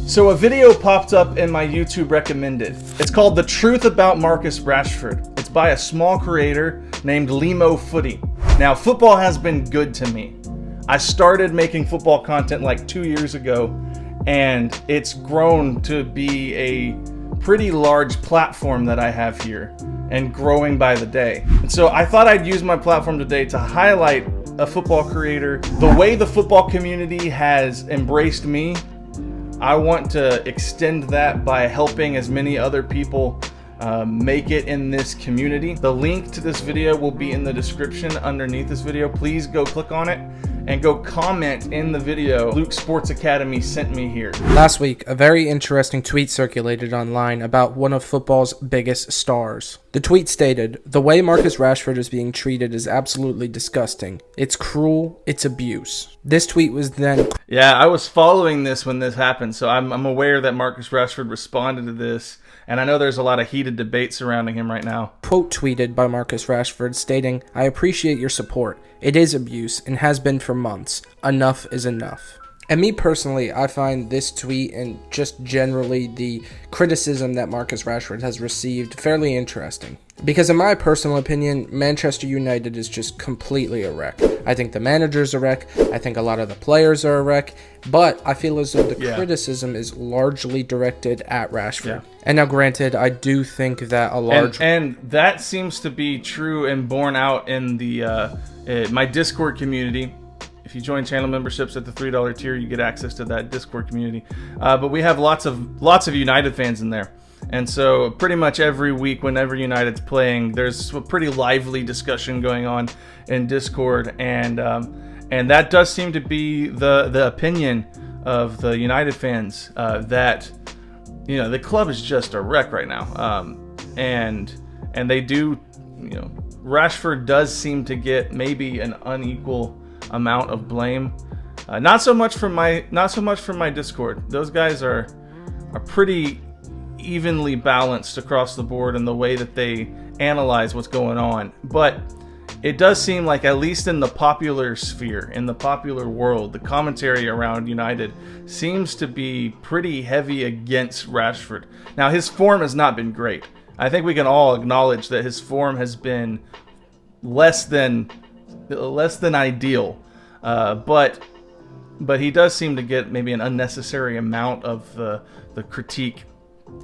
So a video popped up in my YouTube recommended. It's called The Truth About Marcus Rashford. It's by a small creator named Limo Footy. Now, football has been good to me. I started making football content like 2 years ago, and it's grown to be a pretty large platform that I have here and growing by the day. And so I thought I'd use my platform today to highlight a football creator. The way the football community has embraced me, I want to extend that by helping as many other people make it in this community. The link to this video will be in the description underneath this video. Please go click on it and go comment in the video, Luke Sports Academy sent me here. Last week, a very interesting tweet circulated online about one of football's biggest stars. The tweet stated, "The way Marcus Rashford is being treated is absolutely disgusting. It's cruel, it's abuse." This tweet was then... Yeah, I was following this when this happened, so I'm aware that Marcus Rashford responded to this, and I know there's a lot of heated debate surrounding him right now. Quote tweeted by Marcus Rashford stating, "I appreciate your support. It is abuse and has been for months. Enough is enough." And me personally, I find this tweet and just generally the criticism that Marcus Rashford has received fairly interesting. Because in my personal opinion, Manchester United is just completely a wreck. I think the manager's a wreck. I think a lot of the players are a wreck. But I feel as though the criticism is largely directed at Rashford. Yeah. And now granted, I do think that a large... And that seems to be true and borne out in the my Discord community. If you join channel memberships at the $3 tier, you get access to that Discord community. But we have lots of United fans in there. And so pretty much every week whenever United's playing, there's a pretty lively discussion going on in Discord. And that does seem to be the opinion of the United fans, that, you know, the club is just a wreck right now. And they do, you know, Rashford does seem to get maybe an unequal amount of blame. Not so much from my Discord. Those guys are pretty evenly balanced across the board in the way that they analyze what's going on. But it does seem like, at least in the popular sphere, in the popular world, the commentary around United seems to be pretty heavy against Rashford. Now, his form has not been great. I think we can all acknowledge that his form has been less than ideal, but he does seem to get maybe an unnecessary amount of the critique.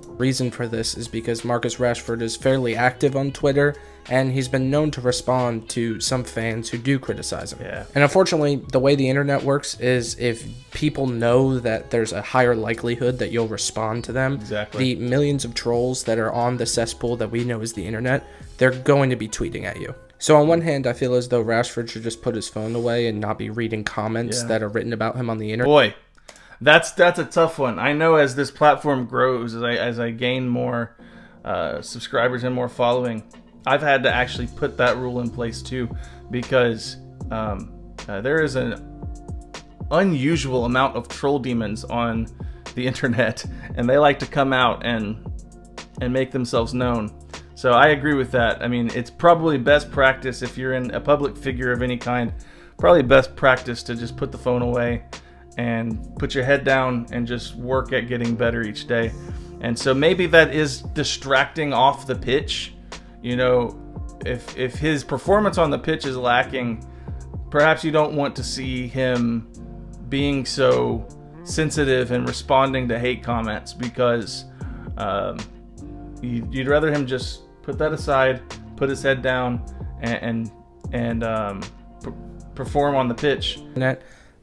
Reason for this is because Marcus Rashford is fairly active on Twitter, and he's been known to respond to some fans who do criticize him. Yeah. And unfortunately, the way the internet works is if people know that there's a higher likelihood that you'll respond to them, exactly, the millions of trolls that are on the cesspool that we know as the internet, they're going to be tweeting at you. So on one hand, I feel as though Rashford should just put his phone away and not be reading comments that are written about him on the internet. Boy, that's a tough one. I know as this platform grows, as I gain more subscribers and more following, I've had to actually put that rule in place too, because there is an unusual amount of troll demons on the internet, and they like to come out and make themselves known. So I agree with that. I mean, it's probably best practice if you're in a public figure of any kind, probably best practice to just put the phone away and put your head down and just work at getting better each day. And so maybe that is distracting off the pitch. You know, if his performance on the pitch is lacking, perhaps you don't want to see him being so sensitive and responding to hate comments, because you'd rather him just put that aside, put his head down, and perform on the pitch.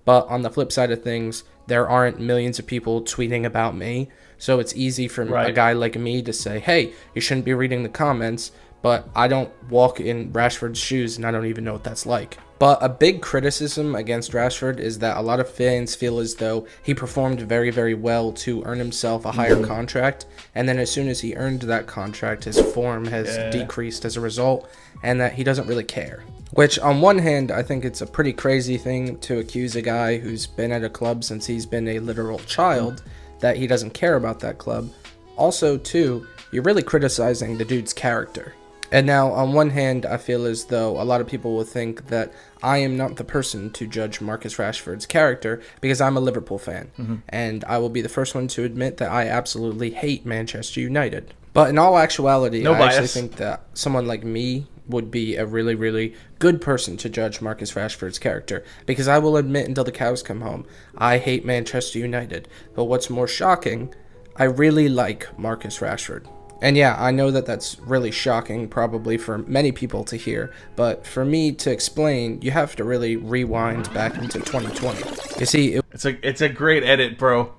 But on the flip side of things, there aren't millions of people tweeting about me, so it's easy for a guy like me to say, hey, you shouldn't be reading the comments, but I don't walk in Rashford's shoes and I don't even know what that's like. But a big criticism against Rashford is that a lot of fans feel as though he performed very, very well to earn himself a higher contract, and then as soon as he earned that contract, his form has decreased as a result, and that he doesn't really care. Which, on one hand, I think it's a pretty crazy thing to accuse a guy who's been at a club since he's been a literal child that he doesn't care about that club. Also, too, you're really criticizing the dude's character. And now, on one hand, I feel as though a lot of people will think that I am not the person to judge Marcus Rashford's character because I'm a Liverpool fan. And I will be the first one to admit that I absolutely hate Manchester United. But in all actuality, No I bias. actually think that someone like me would be a really, really good person to judge Marcus Rashford's character. Because I will admit until the cows come home, I hate Manchester United. But what's more shocking, I really like Marcus Rashford. And yeah, I know that that's really shocking probably for many people to hear, but for me to explain, you have to really rewind back into 2020. You see, It's a great edit, bro.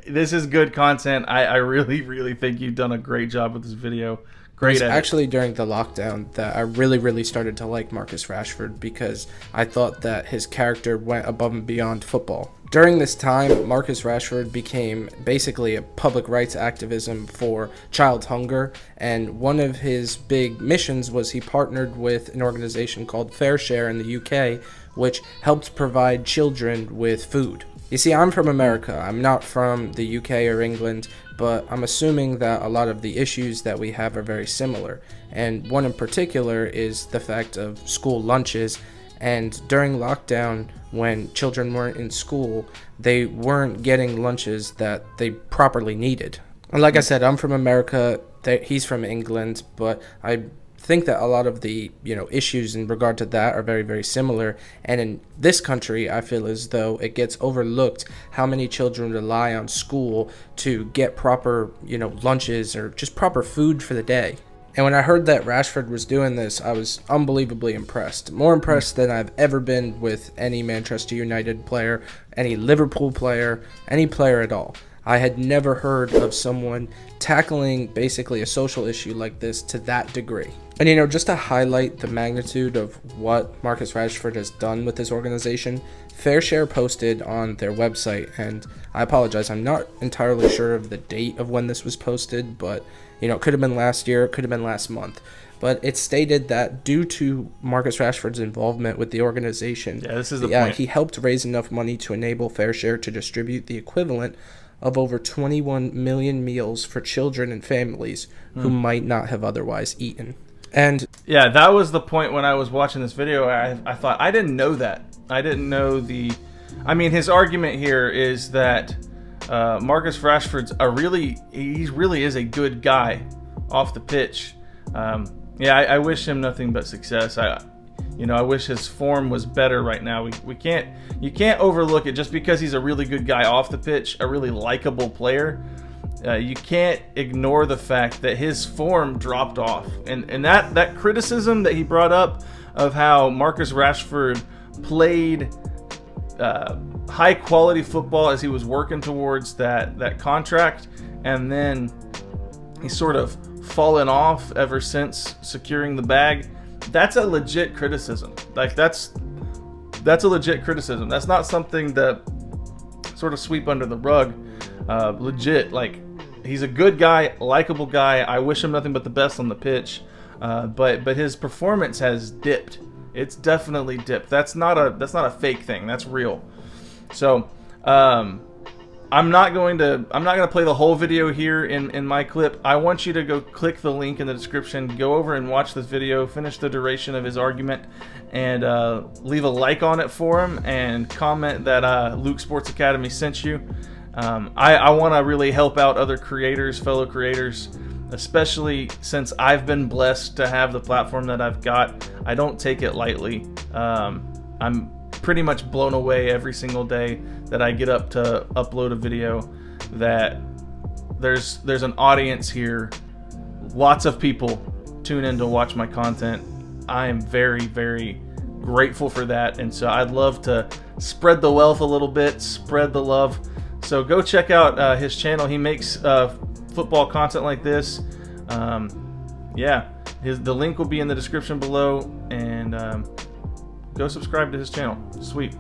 This is good content. I really, really think you've done a great job with this video. It was Great edit. actually during the lockdown that I really, really started to like Marcus Rashford because I thought that his character went above and beyond football. During this time, Marcus Rashford became basically a public rights activism for child hunger, and one of his big missions was he partnered with an organization called Fair Share in the UK, which helped provide children with food. You see, I'm from America. I'm not from the UK or England, but I'm assuming that a lot of the issues that we have are very similar. And one in particular is the fact of school lunches. And during lockdown, when children weren't in school, they weren't getting lunches that they properly needed. And like I said, I'm from America. He's from England, but I think that a lot of the issues in regard to that are very, very similar. And in this country, I feel as though it gets overlooked how many children rely on school to get proper lunches or just proper food for the day. And when I heard that Rashford was doing this, I was unbelievably impressed. More impressed than I've ever been with any Manchester United player, any Liverpool player, any player at all. I had never heard of someone tackling basically a social issue like this to that degree. And just to highlight the magnitude of what Marcus Rashford has done with this organization, Fair Share posted on their website, and I apologize, I'm not entirely sure of the date of when this was posted, but it could have been last year, it could have been last month. But it stated that due to Marcus Rashford's involvement with the organization, this is the point. He helped raise enough money to enable Fair Share to distribute the equivalent of over 21 million meals for children and families who might not have otherwise eaten. And yeah, that was the point when I was watching this video. I thought, I didn't know that. I didn't know his argument here is that Marcus Rashford's he really is a good guy off the pitch. I wish him nothing but success. I wish his form was better right now. You can't overlook it just because he's a really good guy off the pitch, a really likable player. You can't ignore the fact that his form dropped off, and that criticism that he brought up of how Marcus Rashford played high quality football as he was working towards that contract, and then he's sort of fallen off ever since securing the bag. That's a legit criticism. Like that's a legit criticism. That's not something that sort of sweep under the rug. Legit, like he's a good guy, likable guy. I wish him nothing but the best on the pitch. But his performance has dipped. It's definitely dipped. That's not a fake thing. That's real. So I'm not going to play the whole video here in my clip. I want you to go click the link in the description, go over and watch this video, finish the duration of his argument, and leave a like on it for him, and comment that Luke Sports Academy sent you. I want to really help out other creators, fellow creators, especially since I've been blessed to have the platform that I've got. I don't take it lightly. I'm pretty much blown away every single day that I get up to upload a video that there's an audience here. Lots of people tune in to watch my content. I am very, very grateful for that, and so I'd love to spread the wealth a little bit, spread the love. So go check out his channel. He makes football content like this. The link will be in the description below, and go subscribe to his channel. Sweet.